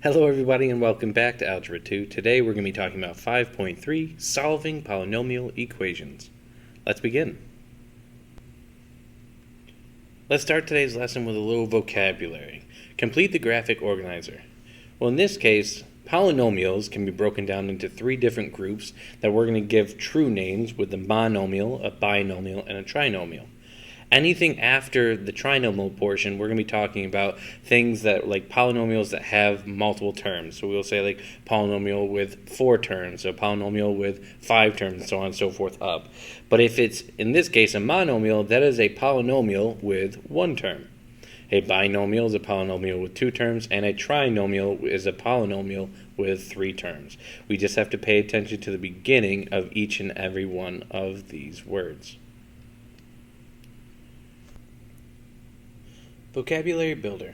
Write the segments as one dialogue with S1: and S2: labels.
S1: Hello everybody and welcome back to Algebra 2. Today we're going to be talking about 5.3, solving polynomial equations. Let's begin. Let's start today's lesson with a little vocabulary. Complete the graphic organizer. Well, in this case, polynomials can be broken down into three different groups that we're going to give true names with the monomial, a binomial, and a trinomial. Anything after the trinomial portion, we're going to be talking about things that like polynomials that have multiple terms. So we'll say like polynomial with 4 terms, a polynomial with 5 terms, and so on and so forth up. But if it's, in this case, a monomial, that is a polynomial with 1 term. A binomial is a polynomial with 2 terms, and a trinomial is a polynomial with 3 terms. We just have to pay attention to the beginning of each and every one of these words. Vocabulary builder.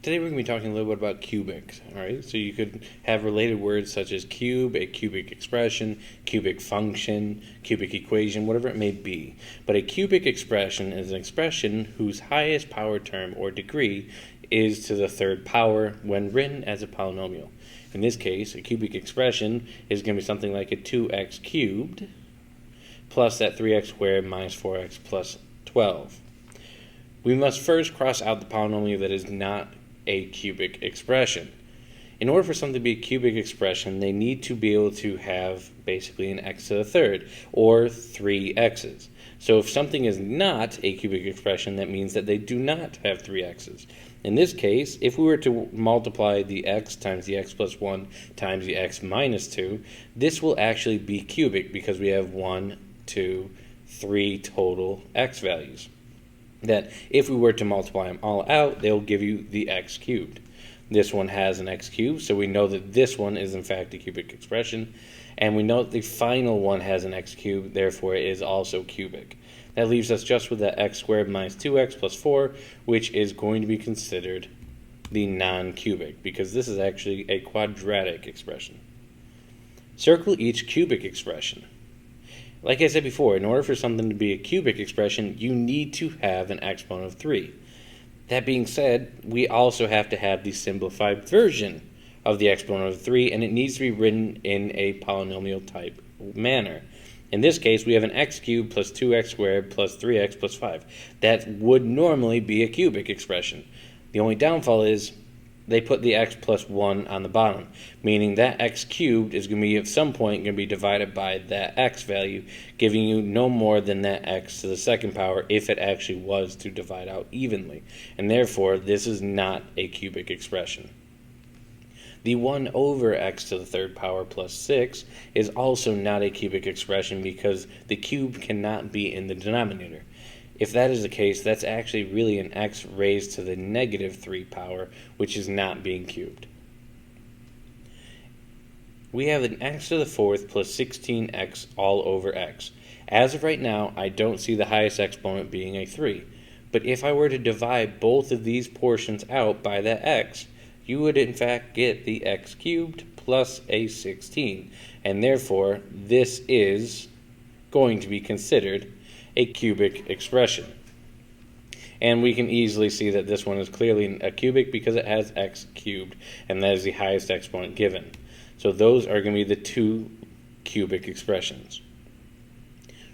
S1: Today we're going to be talking a little bit about cubics. Alright, so you could have related words such as cube, a cubic expression, cubic function, cubic equation, whatever it may be. But a cubic expression is an expression whose highest power term or degree is to the 3rd power when written as a polynomial. In this case, a cubic expression is going to be something like a 2x cubed plus that 3x squared minus 4x plus 12. We must first cross out the polynomial that is not a cubic expression. In order for something to be a cubic expression, they need to be able to have basically an x to the 3rd, or 3 x's. So if something is not a cubic expression, that means that they do not have 3 x's. In this case, if we were to multiply the x times the x plus 1 times the x minus 2, this will actually be cubic because we have 1, 2, 3 total x values. That if we were to multiply them all out, they'll give you the x cubed. This one has an x cubed, so we know that this one is in fact a cubic expression, and we know that the final one has an x cubed, therefore it is also cubic. That leaves us just with that x squared minus 2x plus 4, which is going to be considered the non-cubic, because this is actually a quadratic expression. Circle each cubic expression. Like I said before, in order for something to be a cubic expression, you need to have an exponent of 3. That being said, we also have to have the simplified version of the exponent of 3, and it needs to be written in a polynomial type manner. In this case, we have an x cubed plus 2x squared plus 3x plus 5. That would normally be a cubic expression. The only downfall is they put the x plus 1 on the bottom, meaning that x cubed is going to be at some point going to be divided by that x value, giving you no more than that x to the 2nd power if it actually was to divide out evenly. And therefore, this is not a cubic expression. The 1 over x to the 3rd power plus 6 is also not a cubic expression because the cube cannot be in the denominator. If that is the case, that's actually really an x raised to the negative 3 power, which is not being cubed. We have an x to the 4th plus 16x all over x. As of right now, I don't see the highest exponent being a 3. But if I were to divide both of these portions out by that x, you would in fact get the x cubed plus a 16. And therefore, this is going to be considered a cubic expression. And we can easily see that this one is clearly a cubic because it has x cubed, and that is the highest exponent given. So those are going to be the 2 cubic expressions.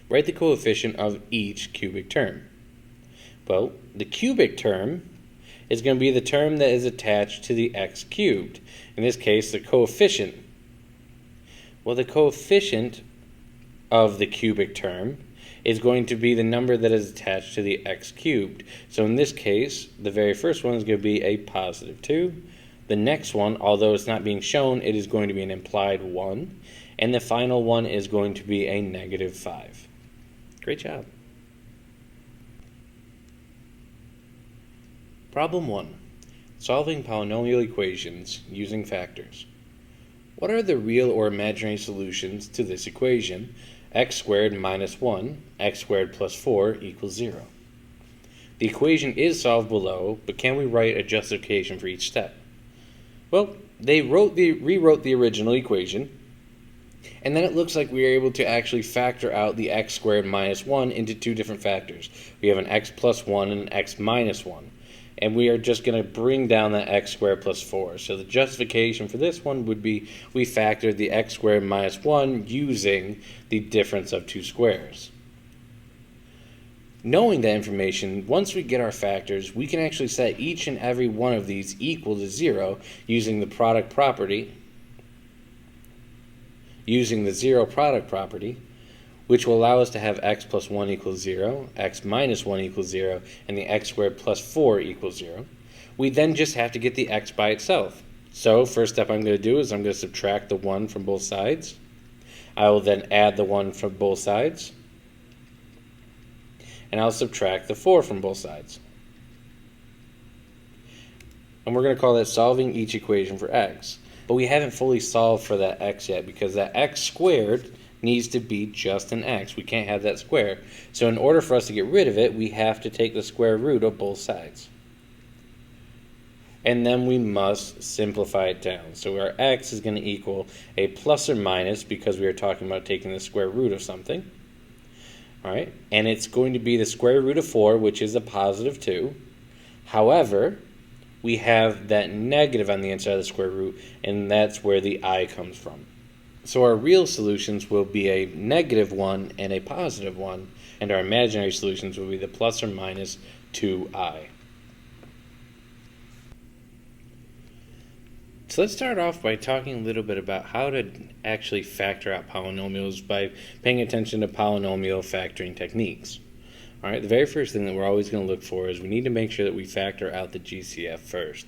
S1: Write the coefficient of each cubic term. Well, the cubic term is going to be the term that is attached to the x cubed. In this case, the coefficient. Well, the coefficient of the cubic term is going to be the number that is attached to the x cubed. So in this case, the very first one is going to be a positive 2. The next one, although it's not being shown, it is going to be an implied 1. And the final one is going to be a negative 5. Great job. Problem 1. Solving polynomial equations using factors. What are the real or imaginary solutions to this equation? X squared minus 1, x squared plus 4 equals 0. The equation is solved below, but can we write a justification for each step? Well, they rewrote the original equation, and then it looks like we are able to actually factor out the x squared minus 1 into 2 different factors. We have an x plus 1 and an x minus 1. and we are just going to bring down that x squared plus 4. So the justification for this one would be we factored the x squared minus 1 using the difference of two squares. Knowing that information, once we get our factors, we can actually set each and every one of these equal to 0 using the product property, using the zero product property, which will allow us to have x plus 1 equals 0, x minus 1 equals 0, and the x squared plus 4 equals 0. We then just have to get the x by itself. So first step I'm going to do is I'm going to subtract the 1 from both sides. I will then add the 1 from both sides, and I'll subtract the 4 from both sides. And we're going to call that solving each equation for x. But we haven't fully solved for that x yet, because that x squared needs to be just an x. We can't have that square. So in order for us to get rid of it, we have to take the square root of both sides. And then we must simplify it down. So our x is going to equal a plus or minus, because we are talking about taking the square root of something. All right, and it's going to be the square root of 4, which is a positive 2. However, we have that negative on the inside of the square root, and that's where the I comes from. So our real solutions will be a negative 1 and a positive 1, and our imaginary solutions will be the plus or minus 2i. So let's start off by talking a little bit about how to actually factor out polynomials by paying attention to polynomial factoring techniques. All right, the very first thing that we're always going to look for is we need to make sure that we factor out the GCF first.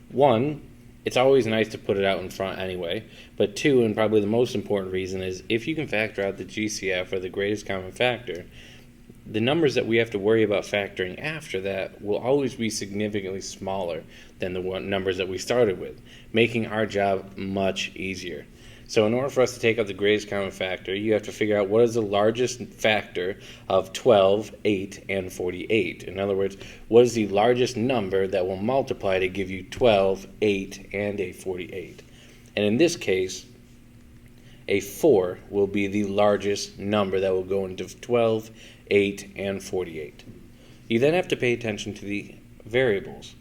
S1: One, it's always nice to put it out in front anyway, but two, and probably the most important reason, is if you can factor out the GCF, or the greatest common factor, the numbers that we have to worry about factoring after that will always be significantly smaller than the numbers that we started with, making our job much easier. So in order for us to take out the greatest common factor, you have to figure out what is the largest factor of 12, 8, and 48. In other words, what is the largest number that will multiply to give you 12, 8, and a 48. And in this case, a 4 will be the largest number that will go into 12, 8, and 48. You then have to pay attention to the variables.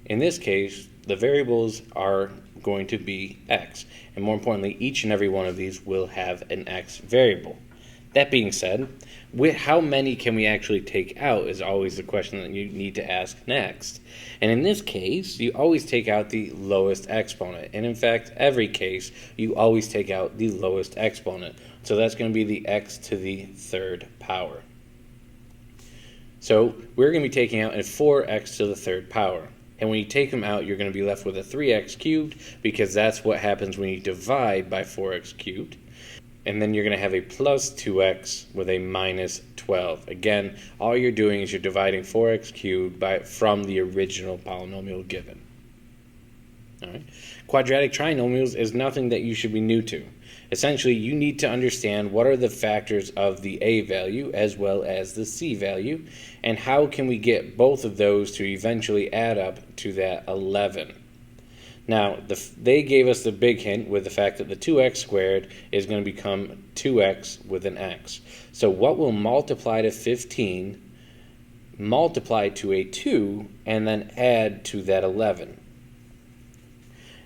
S1: In this case, the variables are going to be x, and more importantly, each and every one of these will have an x variable. That being said, how many can we actually take out is always the question that you need to ask next. And in this case, you always take out the lowest exponent. And in fact, every case, you always take out the lowest exponent. So that's going to be the x to the third power. So we're going to be taking out a 4x to the third power. And when you take them out, you're going to be left with a 3x cubed, because that's what happens when you divide by 4x cubed. And then you're going to have a plus 2x with a minus 12. Again, all you're doing is you're dividing 4x cubed from the original polynomial given. All right. Quadratic trinomials is nothing that you should be new to. Essentially, you need to understand what are the factors of the a value as well as the c value, and how can we get both of those to eventually add up to that 11. Now, they gave us the big hint with the fact that the 2x squared is going to become 2x with an x. So what will multiply to 15, multiply to a 2, and then add to that 11?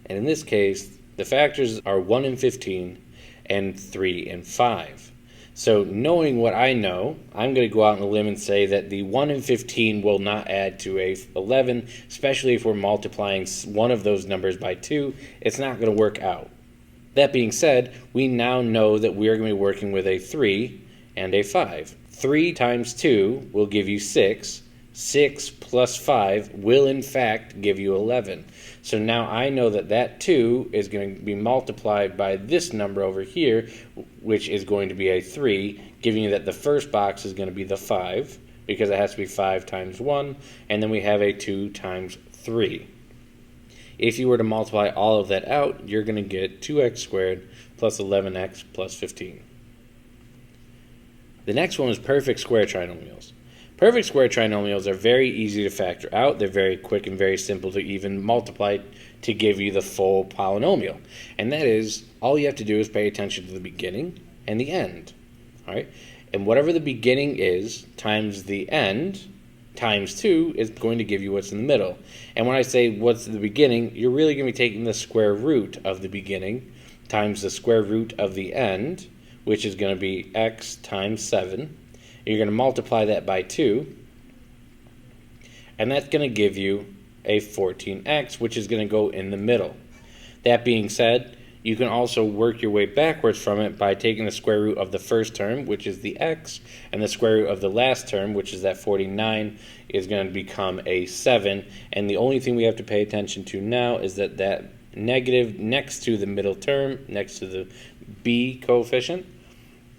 S1: And in this case, the factors are 1 and 15 and 3 and 5. So knowing what I know, I'm going to go out on a limb and say that the 1 and 15 will not add to a 11, especially if we're multiplying one of those numbers by 2. It's not going to work out. That being said, we now know that we are going to be working with a 3 and a 5. 3 times 2 will give you 6. 6 plus 5 will in fact give you 11. So now I know that that 2 is going to be multiplied by this number over here, which is going to be a 3, giving you that the first box is going to be the 5, because it has to be 5 times 1, and then we have a 2 times 3. If you were to multiply all of that out, you're going to get 2x squared plus 11x plus 15. The next one is perfect square trinomials. Perfect square trinomials are very easy to factor out. They're very quick and very simple to even multiply to give you the full polynomial. And that is, all you have to do is pay attention to the beginning and the end. All right? And whatever the beginning is times the end times 2 is going to give you what's in the middle. And when I say what's the beginning, you're really going to be taking the square root of the beginning times the square root of the end, which is going to be x times 7. You're going to multiply that by 2, and that's going to give you a 14x, which is going to go in the middle. That being said, you can also work your way backwards from it by taking the square root of the first term, which is the x, and the square root of the last term, which is that 49, is going to become a 7. And the only thing we have to pay attention to now is that that negative next to the middle term, next to the b coefficient,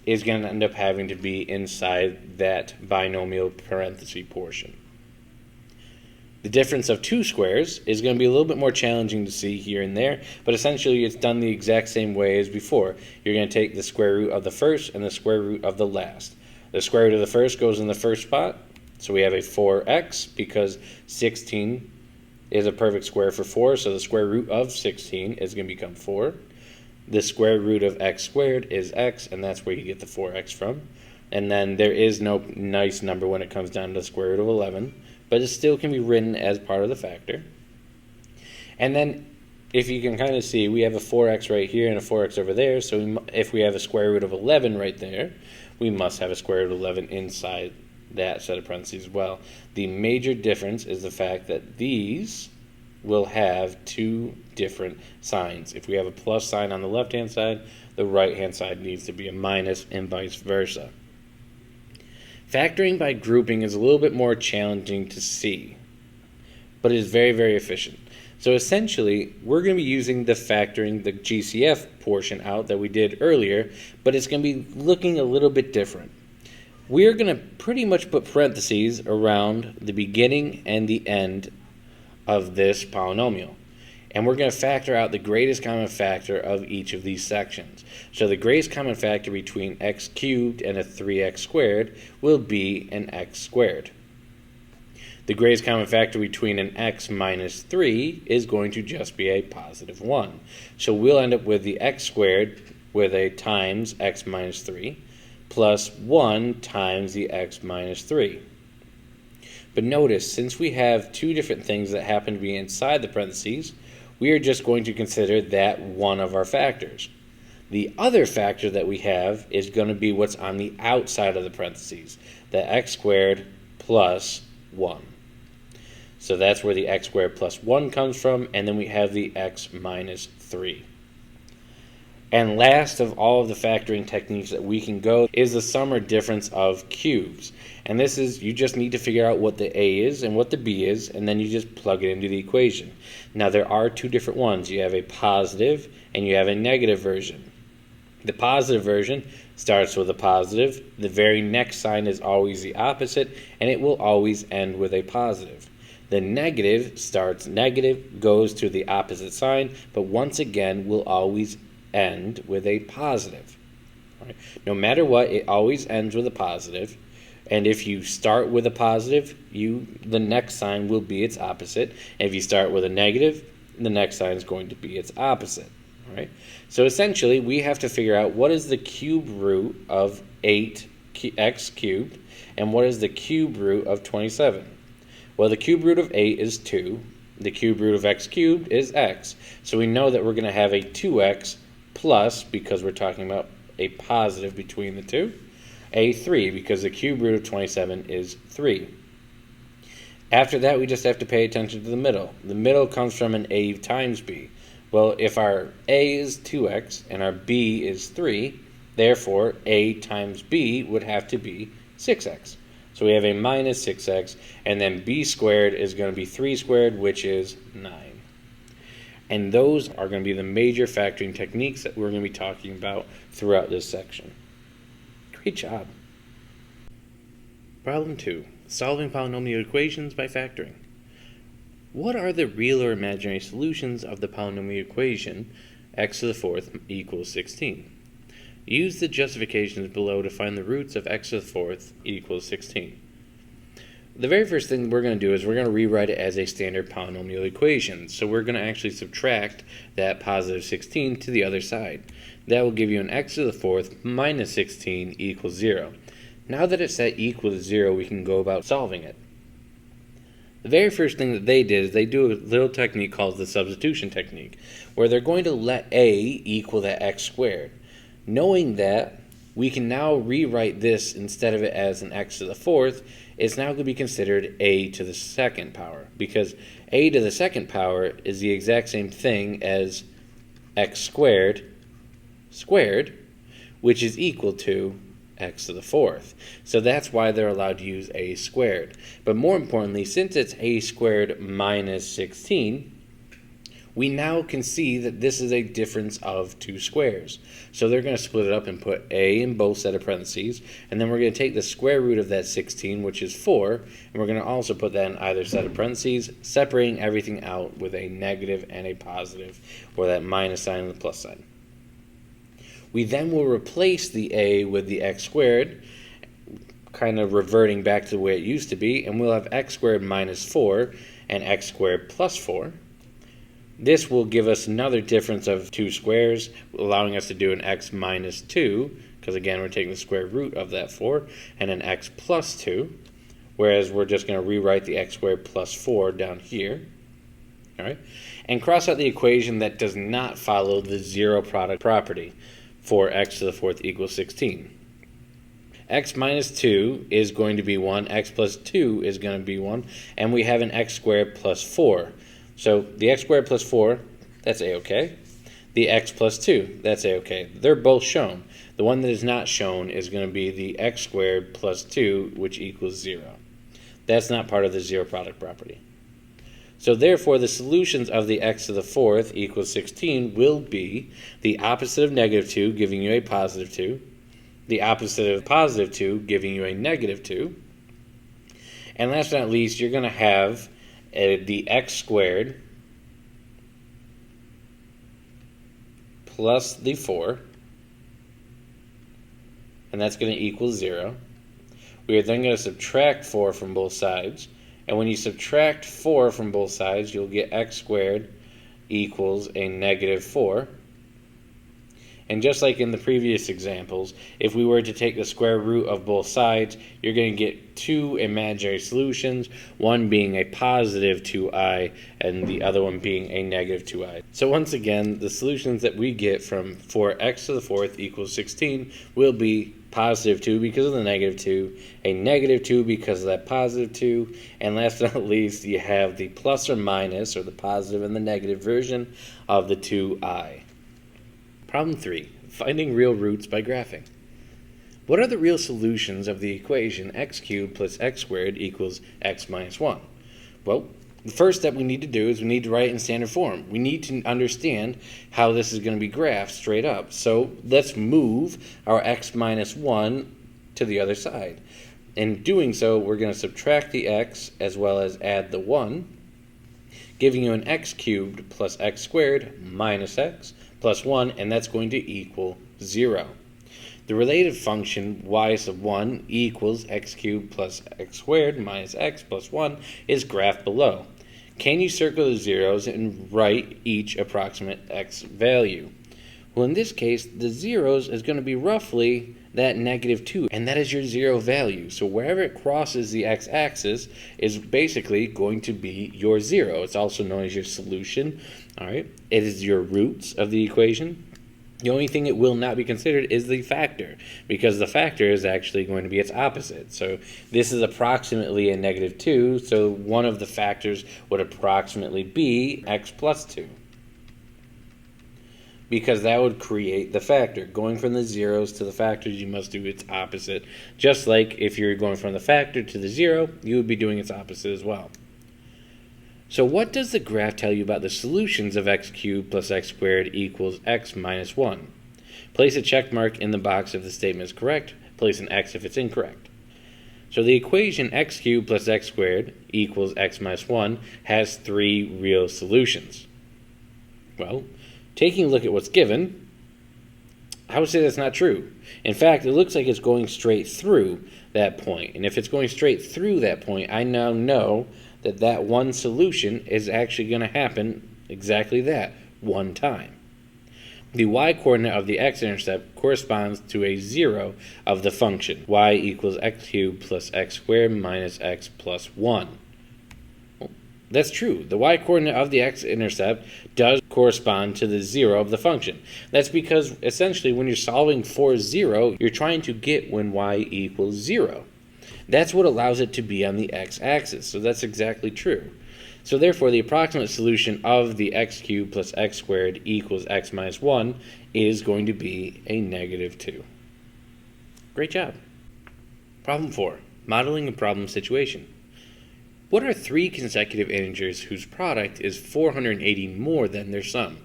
S1: is going to end up having to be inside that binomial parenthesis portion. The difference of two squares is going to be a little bit more challenging to see here and there, but essentially it's done the exact same way as before. You're going to take the square root of the first and the square root of the last. The square root of the first goes in the first spot, so we have a 4x because 16 is a perfect square for 4, so the square root of 16 is going to become 4. The square root of x squared is x, and that's where you get the 4x from. And then there is no nice number when it comes down to the square root of 11. But it still can be written as part of the factor. And then, if you can kind of see, we have a 4x right here and a 4x over there, so if we have a square root of 11 right there, we must have a square root of 11 inside that set of parentheses as well. The major difference is the fact that these will have two different signs. If we have a plus sign on the left-hand side, the right-hand side needs to be a minus, and vice versa. Factoring by grouping is a little bit more challenging to see, but it is very, very efficient. So essentially, we're going to be using the factoring, the GCF portion out that we did earlier, but it's going to be looking a little bit different. We are going to pretty much put parentheses around the beginning and the end of this polynomial. And we're going to factor out the greatest common factor of each of these sections. So the greatest common factor between x cubed and a 3x squared will be an x squared. The greatest common factor between an x minus 3 is going to just be a positive 1. So we'll end up with the x squared with a times x minus 3 plus 1 times the x minus 3. But notice, since we have two different things that happen to be inside the parentheses, we are just going to consider that one of our factors. The other factor that we have is going to be what's on the outside of the parentheses, the x squared plus 1. So that's where the x squared plus 1 comes from, and then we have the x minus 3. And last of all of the factoring techniques that we can go is the sum or difference of cubes. And this is, you just need to figure out what the a is and what the b is, and then you just plug it into the equation. Now there are two different ones. You have a positive and you have a negative version. The positive version starts with a positive. The very next sign is always the opposite, and it will always end with a positive. The negative starts negative, goes to the opposite sign, but once again will always end with a positive. All right. No matter what, it always ends with a positive. And if you start with a positive, the next sign will be its opposite. And if you start with a negative, the next sign is going to be its opposite. All right. So essentially, we have to figure out what is the cube root of 8x cubed and what is the cube root of 27. Well, the cube root of 8 is 2. The cube root of x cubed is x. So we know that we're going to have a 2x plus, because we're talking about a positive between the two, a 3, because the cube root of 27 is 3. After that, we just have to pay attention to the middle. The middle comes from an a times b. Well, if our a is 2x and our b is 3, therefore a times b would have to be 6x. So we have a minus 6x, and then b squared is going to be 3 squared, which is 9. And those are going to be the major factoring techniques that we're going to be talking about throughout this section. Great job. Problem 2. Solving polynomial equations by factoring. What are the real or imaginary solutions of the polynomial equation x to the fourth equals 16? Use the justifications below to find the roots of x to the fourth equals 16. The very first thing we're going to do is we're going to rewrite it as a standard polynomial equation. So we're going to actually subtract that positive 16 to the other side. That will give you an x to the fourth minus 16 equals 0. Now that it's set equal to 0, we can go about solving it. The very first thing that they did is they do a little technique called the substitution technique, where they're going to let a equal that x squared. Knowing that, we can now rewrite this, instead of it as an x to the fourth, it's now going to be considered a to the second power, because a to the second power is the exact same thing as x squared, which is equal to x to the fourth. So that's why they're allowed to use a squared. But more importantly, since it's a squared minus 16, we now can see that this is a difference of two squares. So they're going to split it up and put a in both set of parentheses, and then we're going to take the square root of that 16, which is 4, and we're going to also put that in either set of parentheses, separating everything out with a negative and a positive, or that minus sign and the plus sign. We then will replace the a with the x squared, kind of reverting back to the way it used to be, and we'll have x squared minus 4 and x squared plus 4. This will give us another difference of two squares, allowing us to do an x minus 2, because again we're taking the square root of that 4, and an x plus 2, whereas we're just going to rewrite the x squared plus 4 down here. All right, and cross out the equation that does not follow the zero product property for x to the fourth equals 16. X minus 2 is going to be 1, x plus 2 is going to be 1, and we have an x squared plus 4. So the x squared plus 4, that's a-okay. The x plus 2, that's a-okay. They're both shown. The one that is not shown is going to be the x squared plus 2, which equals 0. That's not part of the zero product property. So therefore, the solutions of the x to the fourth equals 16 will be the opposite of negative 2, giving you a positive 2, the opposite of positive 2, giving you a negative 2, and last but not least, you're going to have the x squared plus the 4, and that's going to equal 0. We are then going to subtract 4 from both sides. And when you subtract 4 from both sides, you'll get x squared equals a negative 4. And just like in the previous examples, if we were to take the square root of both sides, you're going to get two imaginary solutions, one being a positive 2i and the other one being a negative 2i. So once again, the solutions that we get from 4x to the fourth equals 16 will be positive 2 because of the negative 2, a negative 2 because of that positive 2, and last but not least, you have the plus or minus, or the positive and the negative version of the 2i. Problem 3. Finding real roots by graphing. What are the real solutions of the equation x cubed plus x squared equals x minus 1? Well, the first step we need to do is we need to write it in standard form. We need to understand how this is going to be graphed straight up. So let's move our x minus 1 to the other side. In doing so, we're going to subtract the x as well as add the 1, giving you an x cubed plus x squared minus x plus 1, and that's going to equal 0. The related function y sub 1 equals x cubed plus x squared minus x plus 1 is graphed below. Can you circle the zeros and write each approximate x value? Well, in this case, the zeros is going to be roughly that negative 2, and that is your zero value. So wherever it crosses the x-axis is basically going to be your 0. It's also known as your solution. All right, it is your roots of the equation. The only thing it will not be considered is the factor, because the factor is actually going to be its opposite. So this is approximately a negative 2, so one of the factors would approximately be x plus 2, because that would create the factor. Going from the zeros to the factors, you must do its opposite. Just like if you're going from the factor to the 0, you would be doing its opposite as well. So what does the graph tell you about the solutions of x cubed plus x squared equals x minus 1? Place a check mark in the box if the statement is correct. Place an x if it's incorrect. So the equation x cubed plus x squared equals x minus 1 has 3 real solutions. Well, taking a look at what's given, I would say that's not true. In fact, it looks like it's going straight through that point. And if it's going straight through that point, I now know that that one solution is actually going to happen exactly that, one time. The y-coordinate of the x-intercept corresponds to a 0 of the function, y equals x cubed plus x squared minus x plus 1. That's true. The y-coordinate of the x-intercept does correspond to the 0 of the function. That's because essentially when you're solving for 0, you're trying to get when y equals 0. That's what allows it to be on the x-axis, so that's exactly true. So therefore, the approximate solution of the x cubed plus x squared equals x minus 1 is going to be a negative 2. Great job. Problem 4. Modeling a problem situation. What are three consecutive integers whose product is 480 more than their sum?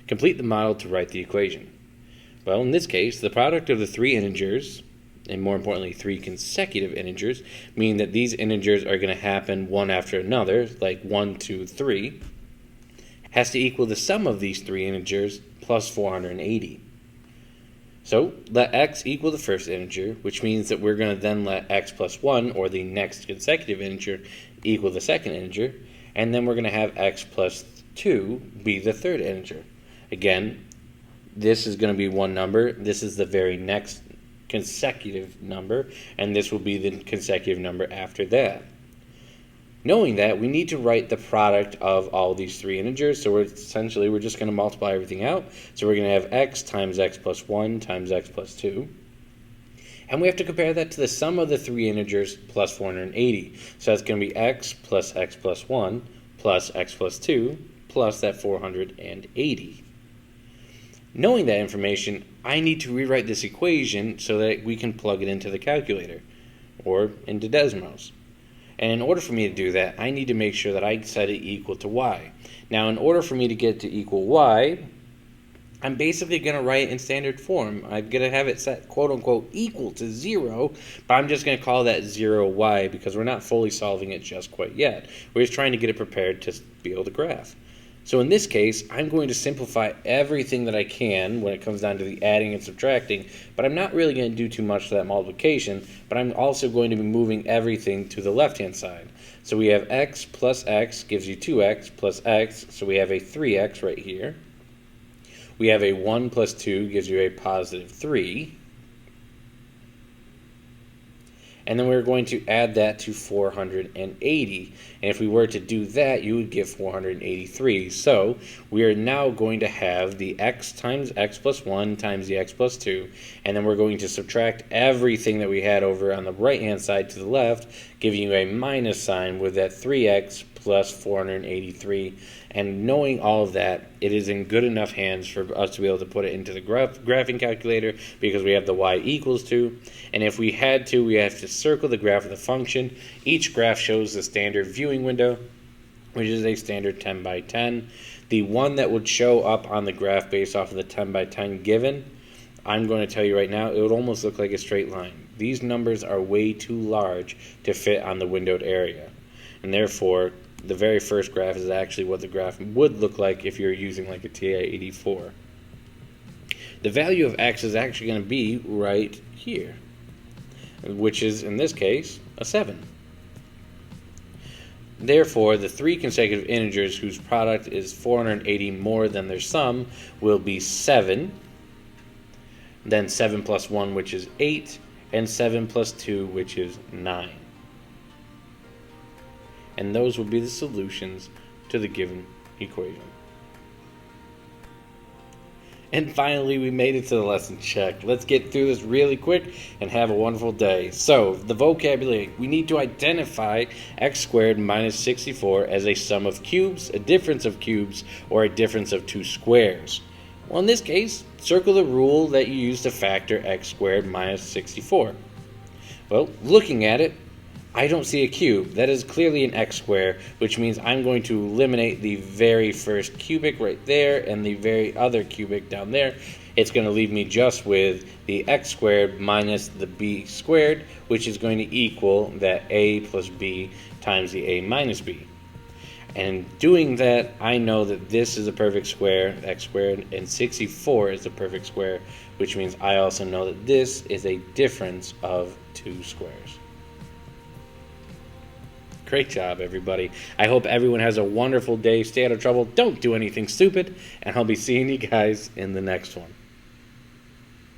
S1: Complete the model to write the equation. Well, in this case, the product of the three integers, and more importantly, three consecutive integers, mean that these integers are going to happen one after another, like 1, 2, 3, has to equal the sum of these three integers plus 480. So let x equal the first integer, which means that we're going to then let x plus 1, or the next consecutive integer, equal the second integer, and then we're going to have x plus 2 be the third integer. Again, this is going to be one number, this is the very next consecutive number, and this will be the consecutive number after that. Knowing that, we need to write the product of all these three integers, so we're just going to multiply everything out. So we're going to have x times x plus 1 times x plus 2. And we have to compare that to the sum of the three integers plus 480. So that's going to be x plus 1 plus x plus 2 plus that 480. Knowing that information, I need to rewrite this equation so that we can plug it into the calculator or into Desmos. And in order for me to do that, I need to make sure that I set it equal to y. Now, in order for me to get to equal y, I'm basically going to write in standard form. I'm going to have it set quote-unquote equal to 0, but I'm just going to call that 0y because we're not fully solving it just quite yet. We're just trying to get it prepared to be able to graph. So in this case, I'm going to simplify everything that I can when it comes down to the adding and subtracting, but I'm not really going to do too much to that multiplication, but I'm also going to be moving everything to the left-hand side. So we have x plus x gives you 2x plus x, so we have a 3x right here. We have a 1 plus 2 gives you a positive 3. And then we're going to add that to 480. And if we were to do that, you would get 483. So we are now going to have the x times x plus 1 times the x plus 2. And then we're going to subtract everything that we had over on the right-hand side to the left, giving you a minus sign with that 3x plus 483. And knowing all of that, it is in good enough hands for us to be able to put it into the graphing calculator because we have the y equals to. And if we had to, we have to circle the graph of the function. Each graph shows the standard viewing window, which is a standard 10 by 10. The one that would show up on the graph based off of the 10 by 10 given, I'm going to tell you right now, it would almost look like a straight line. These numbers are way too large to fit on the windowed area. And therefore, the very first graph is actually what the graph would look like if you're using like a TI-84. The value of x is actually going to be right here, which is, in this case, a 7. Therefore, the three consecutive integers whose product is 480 more than their sum will be 7, then 7 plus 1, which is 8, and 7 plus 2, which is 9. And those will be the solutions to the given equation. And finally, we made it to the lesson check. Let's get through this really quick and have a wonderful day. So, the vocabulary. We need to identify x squared minus 64 as a sum of cubes, a difference of cubes, or a difference of two squares. Well, in this case, circle the rule that you use to factor x squared minus 64. Well, looking at it, I don't see a cube. That is clearly an x square, which means I'm going to eliminate the very first cubic right there and the very other cubic down there. It's going to leave me just with the x squared minus the b squared, which is going to equal that a plus b times the a minus b. And doing that, I know that this is a perfect square, x squared, and 64 is a perfect square, which means I also know that this is a difference of two squares. Great job, everybody. I hope everyone has a wonderful day. Stay out of trouble. Don't do anything stupid. And I'll be seeing you guys in the next one.